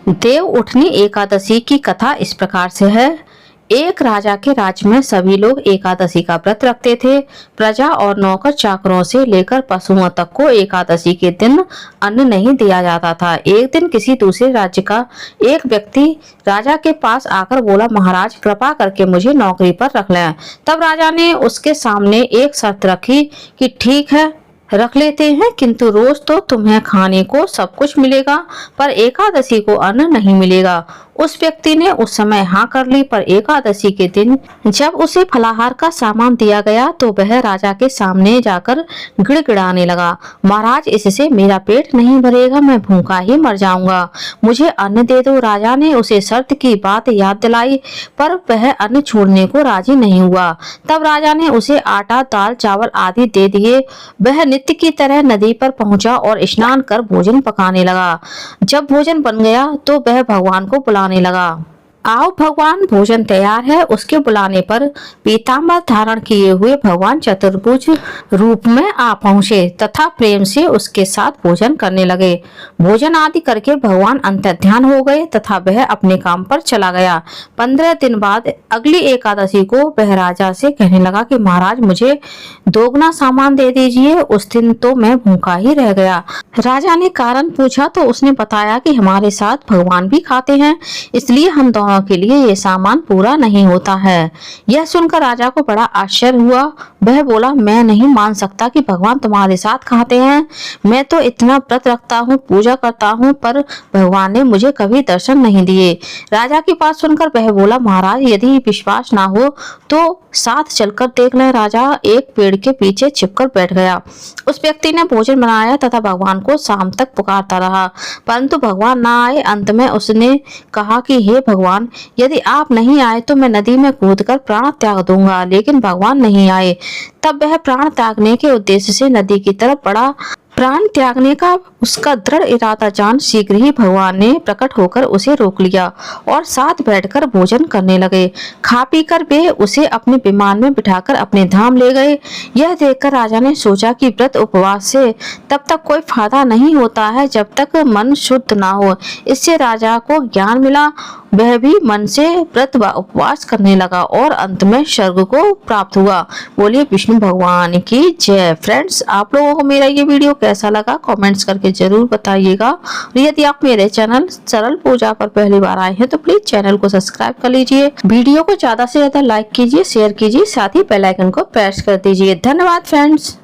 देव उठनी एकादशी की कथा इस प्रकार से है। एक राजा के राज्य में सभी लोग एकादशी का व्रत रखते थे। प्रजा और नौकर चाकरों से लेकर पशुओं तक को एकादशी के दिन अन्न नहीं दिया जाता था। एक दिन किसी दूसरे राज्य का एक व्यक्ति राजा के पास आकर बोला, महाराज कृपा करके मुझे नौकरी पर रख लें। तब राजा ने उसके सामने एक शर्त रखी कि ठीक है, रख लेते हैं, किंतु रोज तो तुम्हें खाने को सब कुछ मिलेगा, पर एकादशी को अन्न नहीं मिलेगा। उस व्यक्ति ने उस समय हाँ कर ली, पर एकादशी के दिन जब उसे फलाहार का सामान दिया गया तो वह राजा के सामने जाकर गिड़गिड़ाने लगा, महाराज इससे मेरा पेट नहीं भरेगा, मैं भूखा ही मर जाऊंगा, मुझे अन्न दे दो। राजा ने उसे शर्त की बात याद दिलाई, पर वह अन्न छोड़ने को राजी नहीं हुआ। तब राजा ने उसे आटा, दाल, चावल आदि दे दिए। वह नित्य की तरह नदी पर पहुंचा और स्नान कर भोजन पकाने लगा। जब भोजन बन गया तो वह भगवान को बुलाने लगा, आओ भगवान, भोजन तैयार है। उसके बुलाने पर पीताम्बर धारण किए हुए भगवान चतुर्भुज रूप में आ पहुंचे तथा प्रेम से उसके साथ भोजन करने लगे। भोजन आदि करके भगवान अंतर्ध्यान हो गए तथा वह अपने काम पर चला गया। 15 दिन बाद अगली एकादशी को वह राजा से कहने लगा कि महाराज मुझे दोगुना सामान दे दीजिए, उस दिन तो मैं भूखा ही रह गया। राजा ने कारण पूछा तो उसने बताया कि हमारे साथ भगवान भी खाते हैं, इसलिए हम दोनों के लिए ये सामान पूरा नहीं होता है। यह सुनकर राजा को बड़ा आश्चर्य हुआ। वह बोला, मैं नहीं मान सकता कि भगवान तुम्हारे साथ खाते हैं। मैं तो इतना व्रत रखता हूँ, पूजा करता हूँ, पर भगवान ने मुझे कभी दर्शन नहीं दिए। राजा की बात सुनकर वह बोला, महाराज यदि विश्वास ना हो तो साथ चलकर देख लें। राजा एक पेड़ के पीछे छिपकर बैठ गया। उस व्यक्ति ने भोजन बनाया तथा भगवान को शाम तक पुकारता रहा, परंतु भगवान ना आए। अंत में उसने कहा कि हे भगवान, यदि आप नहीं आए तो मैं नदी में कूदकर प्राण त्याग दूंगा। लेकिन भगवान नहीं आए। तब वह प्राण त्यागने के उद्देश्य से नदी की तरफ बढ़ा। प्राण त्यागने का उसका दृढ़ इरादा जान शीघ्र ही भगवान ने प्रकट होकर उसे रोक लिया और साथ बैठकर भोजन करने लगे। खा पी कर वे उसे अपने विमान में बिठाकर अपने धाम ले गए। यह देखकर राजा ने सोचा कि व्रत उपवास से तब तक कोई फायदा नहीं होता है जब तक मन शुद्ध ना हो। इससे राजा को ज्ञान मिला। वह भी मन से व्रत व उपवास करने लगा और अंत में स्वर्ग को प्राप्त हुआ। बोलिए विष्णु भगवान की जय। फ्रेंड्स, आप लोगों को मेरा ये वीडियो कैसा लगा कमेंट्स करके जरूर बताइएगा। और यदि आप मेरे चैनल सरल पूजा पर पहली बार आए हैं तो प्लीज चैनल को सब्सक्राइब कर लीजिए। वीडियो को ज्यादा से ज्यादा लाइक कीजिए, शेयर कीजिए, साथ ही बेल आइकन को प्रेस कर दीजिए। धन्यवाद फ्रेंड्स।